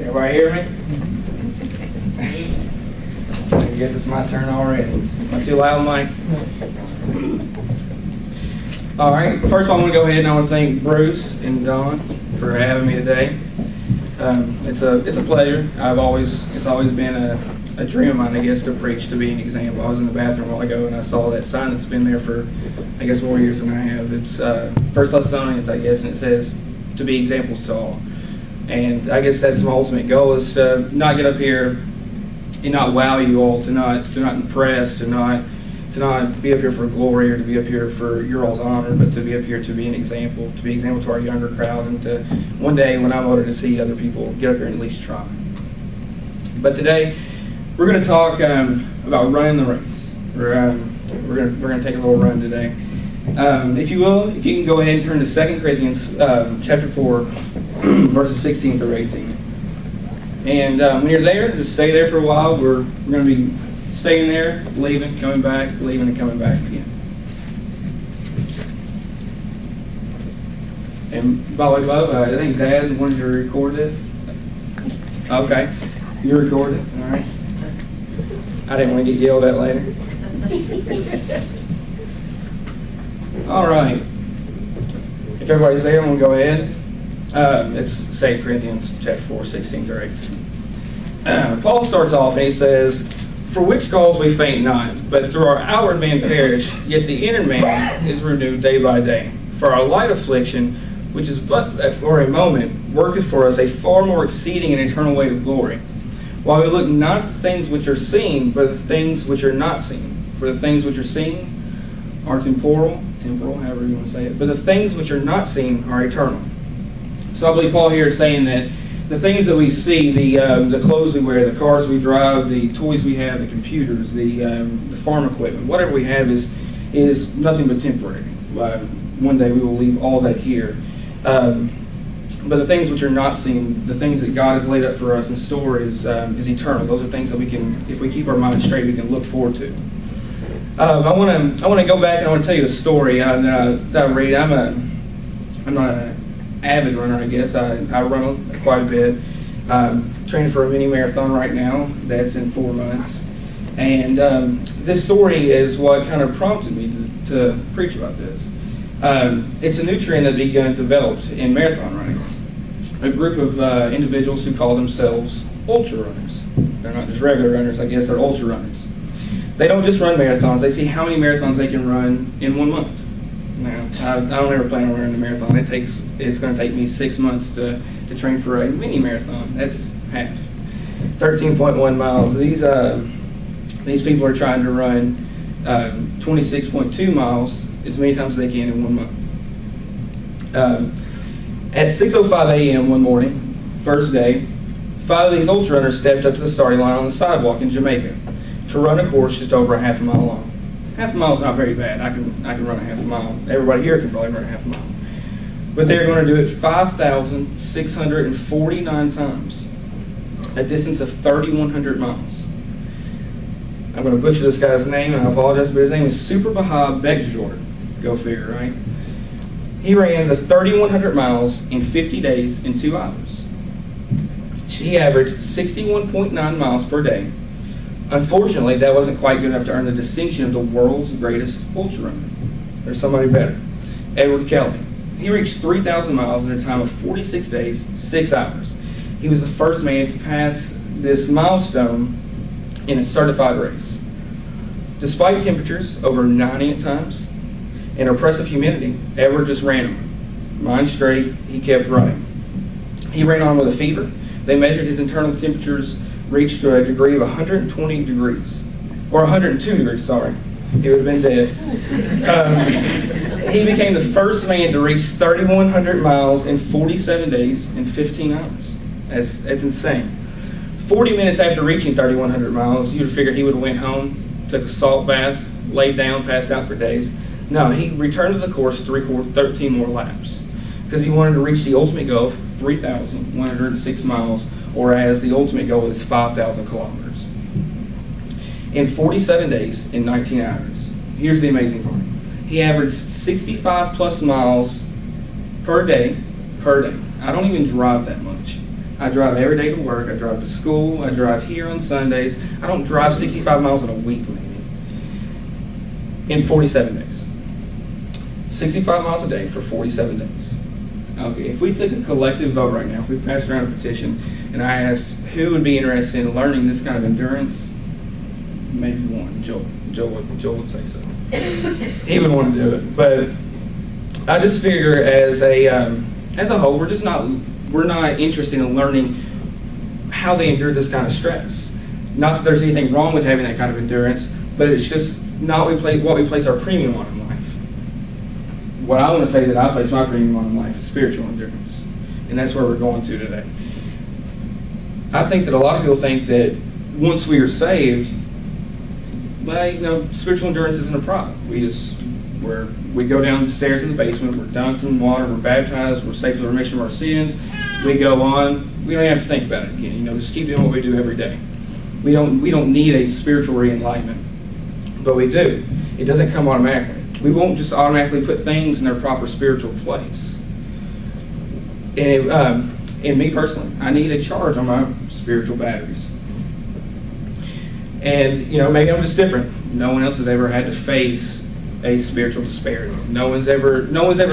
Everybody hear me? I guess it's my turn already. Am I too loud, Mike? All right. First of all, I want to go ahead and I want to thank Bruce and Don for having me today. It's a pleasure. It's always been a dream of mine, I guess, to preach, to be an example. I was in the bathroom a while ago and I saw that sign that's been there for, I guess, more years than I have. It's First Thessalonians, I guess, and it says to be examples to all. And I guess that's my ultimate goal, is to not get up here and not wow you all, to not impress, to not be up here for glory or to be up here for your all's honor, but to be up here to be an example, to our younger crowd, and to one day when I'm older to see other people get up here and at least try. But today we're going to talk about running the race. We're going to take a little run today. If you can go ahead and turn to 2 Corinthians chapter 4, verses 16 through 18. And when you're there, just stay there for a while. We're going to be staying there, leaving, coming back, leaving, and coming back again. And by the way, Bob, I think Dad wanted to record this. Okay, you recorded it, all right. I didn't want to get yelled at later. All right. If everybody's there, I'm going to go ahead. It's 2 Corinthians chapter 4, 16 through 18. Paul starts off and he says, "For which cause we faint not, but through our outward man perish, yet the inner man is renewed day by day. For our light affliction, which is but for a moment, worketh for us a far more exceeding and eternal weight of glory. While we look not at the things which are seen, but the things which are not seen. For the things which are seen are temporal, however you want to say it, but the things which are not seen are eternal." So I believe Paul here is saying that the things that we see, the clothes we wear, the cars we drive, the toys we have, the computers, the farm equipment, whatever we have is nothing but temporary. One day we will leave all that here. But the things which are not seen, the things that God has laid up for us in store is eternal. Those are things that we can, if we keep our minds straight, we can look forward to. I want to go back and I want to tell you a story that I read. I'm not an avid runner, I guess. I run quite a bit. Training for a mini marathon right now. That's in 4 months. And this story is what kind of prompted me to preach about this. It's a new trend that began developed in marathon running. A group of individuals who call themselves ultra runners. They're not just regular runners, I guess they're ultra runners. They don't just run marathons, they see how many marathons they can run in 1 month. Now, I don't ever plan on running a marathon. It's going to take me 6 months to train for a mini marathon. That's half. 13.1 miles. These people are trying to run 26.2 miles as many times as they can in 1 month. At 6:05 a.m. one morning, first day, 5 of these ultra runners stepped up to the starting line on the sidewalk in Jamaica to run a course just over a half a mile long. Half a mile is not very bad. I can run a half a mile. Everybody here can probably run a half a mile. But they're going to do it 5,649 times, a distance of 3,100 miles. I'm going to butcher this guy's name, and I apologize, but his name is Super Bahab Bekjord. Go figure, right? He ran the 3,100 miles in 50 days in 2 hours. He averaged 61.9 miles per day. Unfortunately, that wasn't quite good enough to earn the distinction of the world's greatest ultra runner. There's somebody better. Edward Kelly. He reached 3,000 miles in a time of 46 days, 6 hours. He was the first man to pass this milestone in a certified race. Despite temperatures over 90 at times and oppressive humidity, Edward just ran on. Mind straight, he kept running. He ran on with a fever. They measured his internal temperatures reached to a degree of 120 degrees, or 102 degrees, sorry. He would have been dead. He became the first man to reach 3,100 miles in 47 days and 15 hours. That's insane. 40 minutes after reaching 3,100 miles, you would figure he would have went home, took a salt bath, laid down, passed out for days. No, he returned to the course to record 13 more laps because he wanted to reach the ultimate goal of 3,106 miles, or as the ultimate goal is 5,000 kilometers. In 47 days, in 19 hours. Here's the amazing part. He averaged 65 plus miles per day. I don't even drive that much. I drive every day to work. I drive to school. I drive here on Sundays. I don't drive 65 miles in a week, maybe, in 47 days. 65 miles a day for 47 days. Okay, if we took a collective vote right now, if we passed around a petition, and I asked who would be interested in learning this kind of endurance, maybe one. Joel would say so. He would want to do it. But I just figure as a whole, we're not interested in learning how they endure this kind of stress. Not that there's anything wrong with having that kind of endurance, but it's just not what we place our premium on in life. What I want to say that I place my premium on in life is spiritual endurance. And that's where we're going to today. I think that a lot of people think that once we are saved, well, spiritual endurance isn't a problem. We go downstairs in the basement, we're dunked in water, we're baptized, we're saved from the remission of our sins. We go on. We don't have to think about it again. Just keep doing what we do every day. We don't need a spiritual re-enlightenment, but we do. It doesn't come automatically. We won't just automatically put things in their proper spiritual place. And me personally, I need a charge on my spiritual batteries. And maybe I'm just different. No one else has ever had to face a spiritual disparity. No one's ever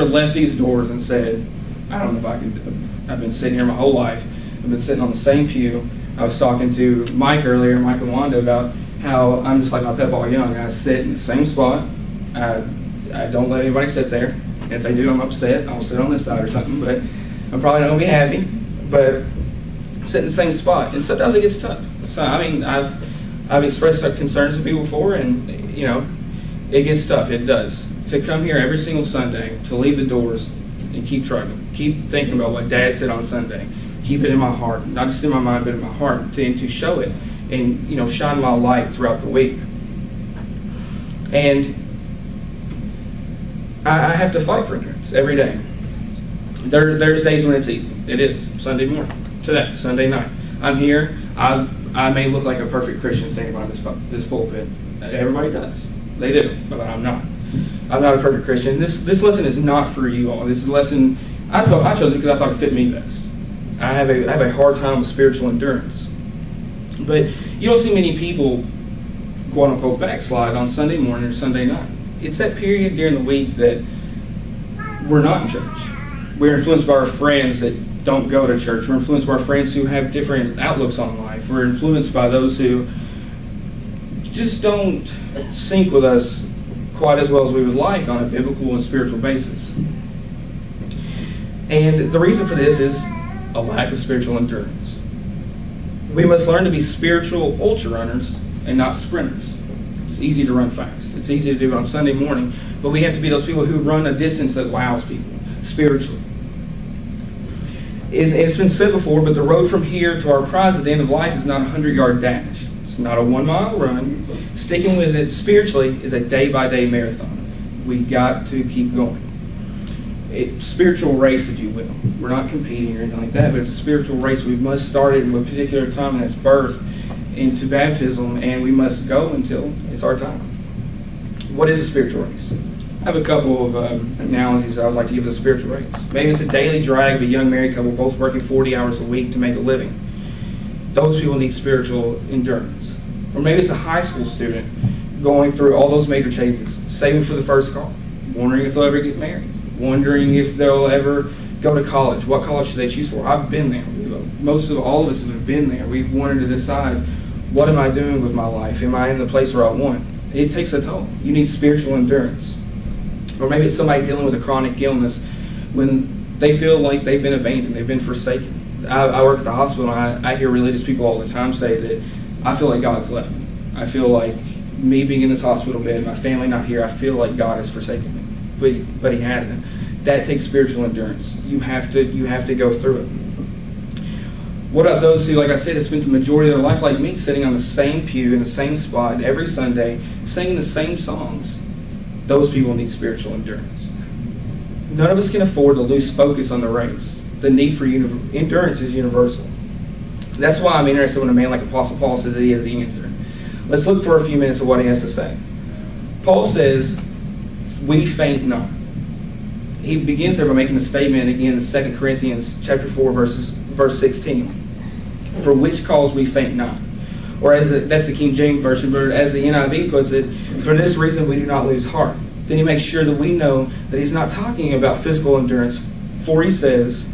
left these doors and said, I don't know if I can do it. I've been sitting here my whole life. I've been sitting on the same pew. I was talking to Mike earlier, Mike and Wanda, about how I'm just like my pep all young. I sit in the same spot. I don't let anybody sit there. If they do, I'm upset. I'll sit on this side or something, but I'm probably not going to be happy. But I sit in the same spot, and sometimes it gets tough. So I've expressed concerns to people before, and it gets tough. It does. To come here every single Sunday, to leave the doors, and keep struggling, keep thinking about what Dad said on Sunday, keep it in my heart, not just in my mind, but in my heart, and to show it, and shine my light throughout the week. And I have to fight for endurance every day. There's days when it's easy. It is. Sunday morning. Today, Sunday night. I'm here. I may look like a perfect Christian standing behind this pulpit. Everybody does. They do. But I'm not. I'm not a perfect Christian. This lesson is not for you all. This lesson, I chose it because I thought it fit me best. I have a hard time with spiritual endurance. But you don't see many people, quote unquote, backslide on Sunday morning or Sunday night. It's that period during the week that we're not in church. We're influenced by our friends that don't go to church. We're influenced by our friends who have different outlooks on life. We're influenced by those who just don't sync with us quite as well as we would like on a biblical and spiritual basis. And the reason for this is a lack of spiritual endurance. We must learn to be spiritual ultra runners and not sprinters. It's easy to run fast. It's easy to do it on Sunday morning, but we have to be those people who run a distance that wows people spiritually. It's been said before, but the road from here to our prize at the end of life is not a 100-yard dash. It's not a 1-mile run. Sticking with it spiritually is a day-by-day marathon. We got to keep going. It's a spiritual race, if you will. We're not competing or anything like that, but it's a spiritual race. We must start it in a particular time in its birth into baptism, and we must go until it's our time. What is a spiritual race? I have a couple of analogies that I would like to give of a spiritual race. Maybe it's a daily drag of a young married couple both working 40 hours a week to make a living. Those people need spiritual endurance. Or maybe it's a high school student going through all those major changes, saving for the first car, wondering if they'll ever get married, wondering if they'll ever go to college. What college should they choose for? I've been there. All of us have been there. We've wanted to decide, what am I doing with my life? Am I in the place where I want? It takes a toll. You need spiritual endurance. Or maybe it's somebody dealing with a chronic illness when they feel like they've been abandoned, they've been forsaken. I work at the hospital, and I hear religious people all the time say that I feel like God's left me. I feel like me being in this hospital bed, my family not here, I feel like God has forsaken me. But He hasn't. That takes spiritual endurance. You have to go through it. What about those who, like I said, have spent the majority of their life like me, sitting on the same pew in the same spot every Sunday, singing the same songs? Those people need spiritual endurance. None of us can afford to lose focus on the race. The need for endurance is universal. That's why I'm interested when a man like Apostle Paul says that he has the answer. Let's look for a few minutes of what he has to say. Paul says, we faint not. He begins there by making the statement again in 2 Corinthians chapter 4, verses verse 16. For which cause we faint not. Or that's the King James Version, but as the NIV puts it, for this reason we do not lose heart. Then he makes sure that we know that he's not talking about physical endurance. For he says,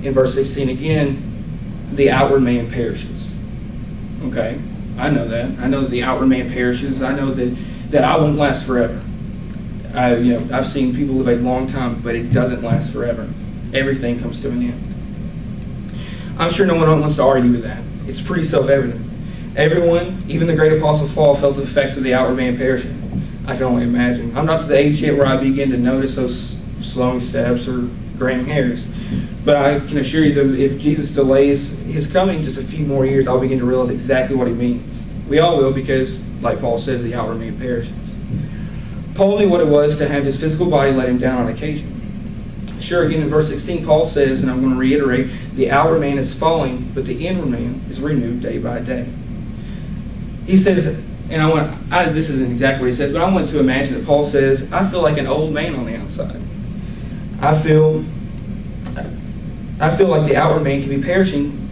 in verse 16 again, the outward man perishes. Okay, I know that. I know that the outward man perishes. I know that I won't last forever. I've seen people live a long time, but it doesn't last forever. Everything comes to an end. I'm sure no one wants to argue with that. It's pretty self-evident. Everyone, even the great Apostle Paul, felt the effects of the outward man perishing. I can only imagine. I'm not to the age yet where I begin to notice those slowing steps or graying hairs. But I can assure you that if Jesus delays his coming just a few more years, I'll begin to realize exactly what he means. We all will, because, like Paul says, the outward man perishes. Paul knew what it was to have his physical body let him down on occasion. Sure, again in verse 16, Paul says, and I'm going to reiterate, the outward man is falling, but the inward man is renewed day by day. He says, and this isn't exactly what he says, but I want to imagine that Paul says, I feel like an old man on the outside. I feel like the outward man can be perishing,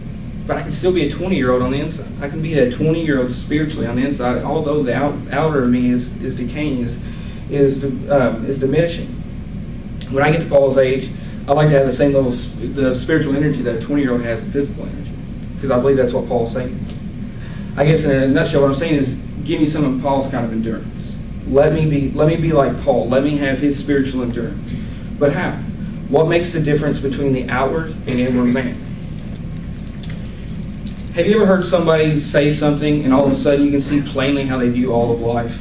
but I can still be a 20-year-old on the inside. I can be a 20-year-old spiritually on the inside, although the outer me is decaying, is diminishing. When I get to Paul's age, I like to have the same level of spiritual energy that a 20-year-old has in physical energy, because I believe that's what Paul's saying. I guess in a nutshell, what I'm saying is, give me some of Paul's kind of endurance. Let me be like Paul. Let me have his spiritual endurance. But how? What makes the difference between the outward and inward man? Have you ever heard somebody say something and all of a sudden you can see plainly how they view all of life?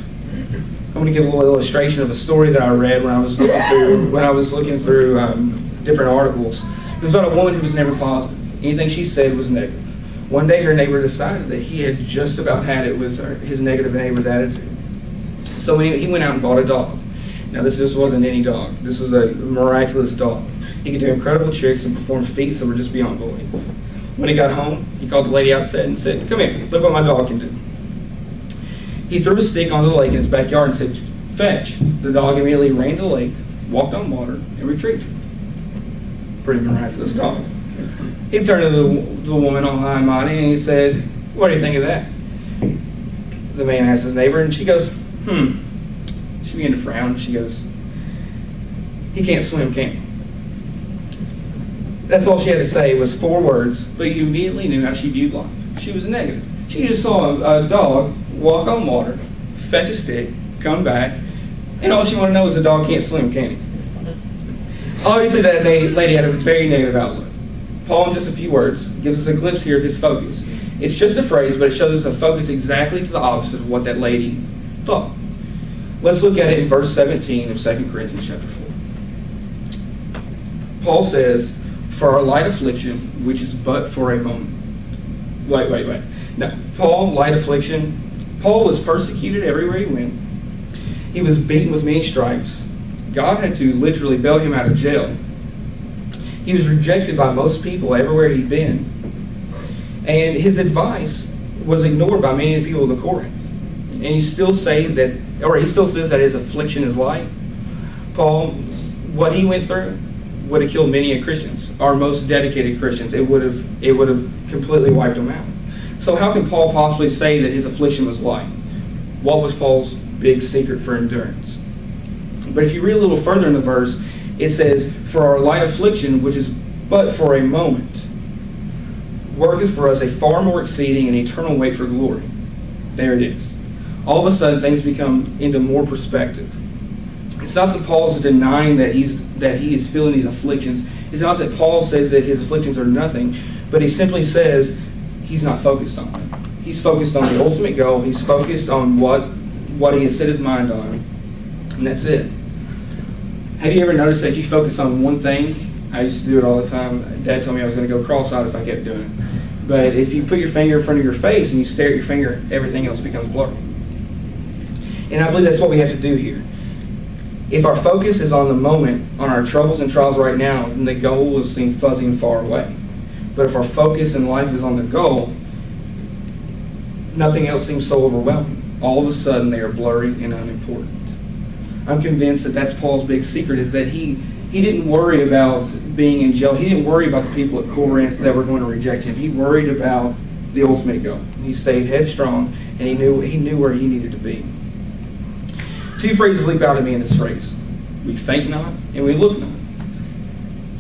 I'm going to give a little illustration of a story that I read when I was looking through different articles. It was about a woman who was never positive. Anything she said was negative. One day her neighbor decided that he had just about had it with his negative neighbor's attitude. So he went out and bought a dog. Now this just wasn't any dog. This was a miraculous dog. He could do incredible tricks and perform feats that were just beyond belief. When he got home, he called the lady outside and said, "Come here, look what my dog can do." He threw a stick onto the lake in his backyard and said, "Fetch." The dog immediately ran to the lake, walked on water, and retrieved it. Pretty miraculous dog. He turned to the woman all high and mighty and he said, "What do you think of that?" The man asked his neighbor and she goes, She began to frown. She goes, "He can't swim, can he?" That's all she had to say was 4 words, but you immediately knew how she viewed life. She was negative. She just saw a dog walk on water, fetch a stick, come back, and all she wanted to know was the dog can't swim, can he? Obviously that lady had a very negative outlook. Paul, in just a few words, gives us a glimpse here of his focus. It's just a phrase, but it shows us a focus exactly to the opposite of what that lady thought. Let's look at it in verse 17 of 2 Corinthians chapter 4. Paul says, "For our light affliction, which is but for a moment." Wait. No, light affliction. Paul was persecuted everywhere he went. He was beaten with many stripes. God had to literally bail him out of jail. He was rejected by most people everywhere he'd been. And his advice was ignored by many of the people of the Corinth. And he still says that his affliction is light. Paul, what he went through would have killed many Christians, our most dedicated Christians. It would have completely wiped them out. So how can Paul possibly say that his affliction was light? What was Paul's big secret for endurance? But if you read a little further in the verse, it says, "For our light affliction, which is but for a moment, worketh for us a far more exceeding and eternal weight for glory." There it is. All of a sudden, things become into more perspective. It's not that Paul's denying that he is feeling these afflictions. It's not that Paul says that his afflictions are nothing, but he simply says he's not focused on them. He's focused on the ultimate goal. He's focused on what he has set his mind on, and that's it. Have you ever noticed that if you focus on one thing, I used to do it all the time. Dad told me I was going to go cross-eyed if I kept doing it. But if you put your finger in front of your face and you stare at your finger, everything else becomes blurry. And I believe that's what we have to do here. If our focus is on the moment, on our troubles and trials right now, then the goal will seem fuzzy and far away. But if our focus in life is on the goal, nothing else seems so overwhelming. All of a sudden, they are blurry and unimportant. I'm convinced that that's Paul's big secret, is that he he didn't worry about being in jail. He didn't worry about the people at Corinth that were going to reject him. He worried about the ultimate goal. He stayed headstrong, and he knew where he needed to be. Two phrases leap out at me in this phrase. We faint not, and we look not.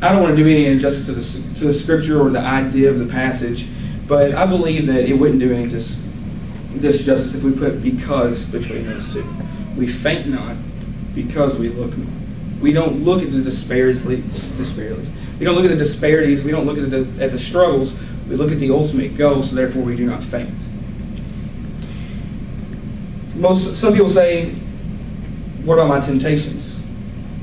I don't want to do any injustice to the scripture or the idea of the passage, but I believe that it wouldn't do any disjustice if we put because between those two. We faint not because we look not. We don't look at the disparities. We don't look at the disparities. We don't look at the struggles. We look at the ultimate goal, so therefore we do not faint. Some people say, what about my temptations?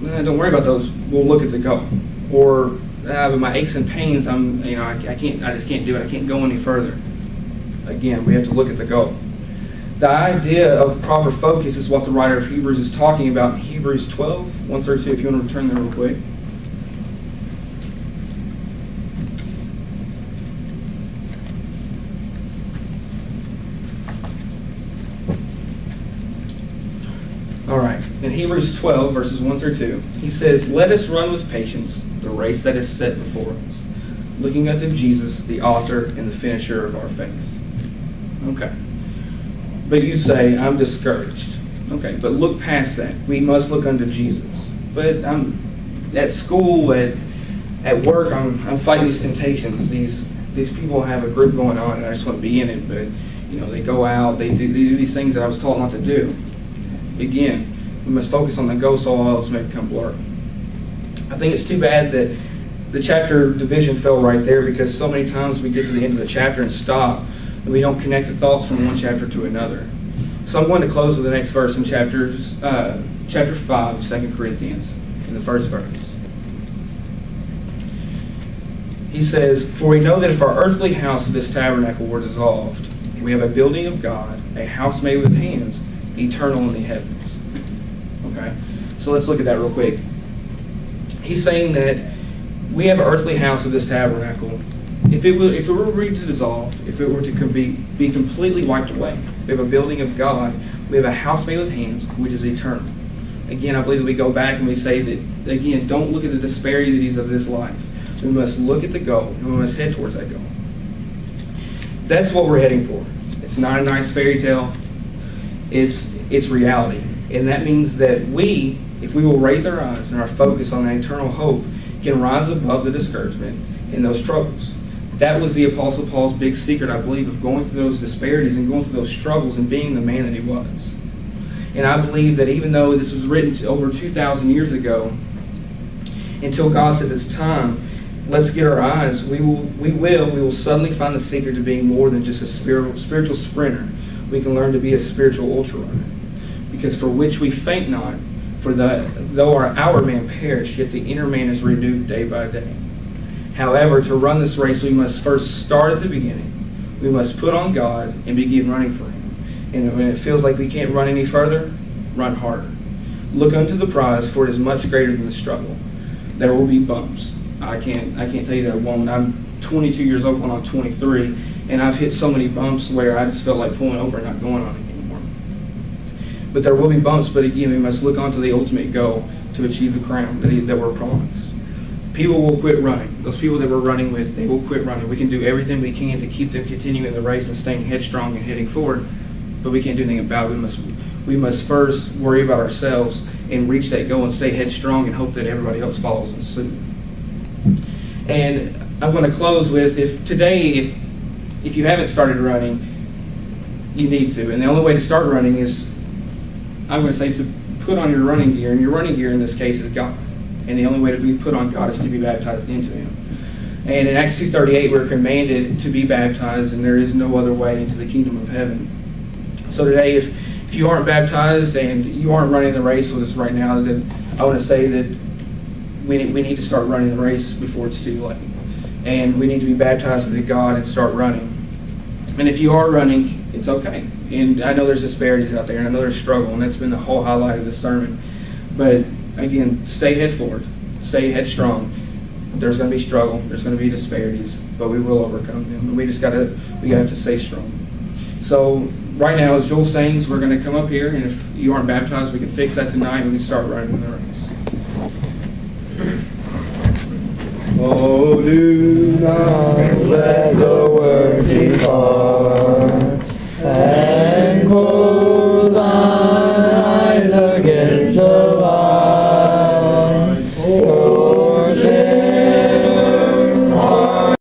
Don't worry about those. We'll look at the goal. Or with my aches and pains, I just can't do it. I can't go any further. Again, we have to look at the goal. The idea of proper focus is what the writer of Hebrews is talking about in Hebrews 12, 1 through 2, if you want to return there real quick. All right, in Hebrews 12, verses 1 through 2, he says, "Let us run with patience the race that is set before us, looking unto Jesus, the author and the finisher of our faith." Okay. But you say, I'm discouraged. Okay, but look past that. We must look unto Jesus. But I'm at school, at work, I'm fighting these temptations. These people have a group going on, and I just want to be in it. But they go out, they do these things that I was taught not to do. Again, we must focus on the goal, so all else may become blurry. I think it's too bad that the chapter division fell right there, because so many times we get to the end of the chapter and stop, and we don't connect the thoughts from one chapter to another. So I'm going to close with the next verse in chapter 5 of 2 Corinthians, in the first verse. He says, "For we know that if our earthly house of this tabernacle were dissolved, we have a building of God, a house made with hands, eternal in the heavens." Okay, so let's look at that real quick. He's saying that we have an earthly house of this tabernacle. If it were to dissolve, if it were to be completely wiped away, we have a building of God, we have a house made with hands, which is eternal. Again, I believe that we go back and we say that, again, don't look at the disparities of this life. We must look at the goal, and we must head towards that goal. That's what we're heading for. It's not a nice fairy tale. It's reality. And that means that if we will raise our eyes and our focus on that eternal hope, can rise above the discouragement and those troubles. That was the Apostle Paul's big secret, I believe, of going through those disparities and going through those struggles and being the man that he was. And I believe that even though this was written over 2,000 years ago, until God says it's time, let's get our eyes. We will suddenly find the secret to being more than just a spiritual sprinter. We can learn to be a spiritual ultra runner. Because for which we faint not, though our outer man perish, yet the inner man is renewed day by day. However, to run this race, we must first start at the beginning. We must put on God and begin running for Him. And when it feels like we can't run any further, run harder. Look unto the prize, for it is much greater than the struggle. There will be bumps. I can't tell you that I won't. I'm 22 years old when I'm 23, and I've hit so many bumps where I just felt like pulling over and not going on it anymore. But there will be bumps, but again, we must look onto the ultimate goal to achieve the crown that we're promised. People will quit running. Those people that we're running with, they will quit running. We can do everything we can to keep them continuing the race and staying headstrong and heading forward, but we can't do anything about it. We must first worry about ourselves and reach that goal and stay headstrong and hope that everybody else follows in suit. And I'm going to close with, if you haven't started running, you need to. And the only way to start running is, I'm going to say, to put on your running gear. And your running gear in this case is God. And the only way to be put on God is to be baptized into Him. And in Acts 2:38, we're commanded to be baptized, and there is no other way into the kingdom of heaven. So today, if you aren't baptized and you aren't running the race with us right now, then I want to say that we need to start running the race before it's too late. And we need to be baptized into God and start running. And if you are running, it's okay. And I know there's disparities out there, and I know there's struggle, and that's been the whole highlight of this sermon. But again, stay head forward, stay headstrong. There's going to be struggle, there's going to be disparities, but we will overcome them. And we have to stay strong. So right now, as Joel sings, we're going to come up here, and if you aren't baptized, we can fix that tonight, and we can start running the race. Oh, do not let go.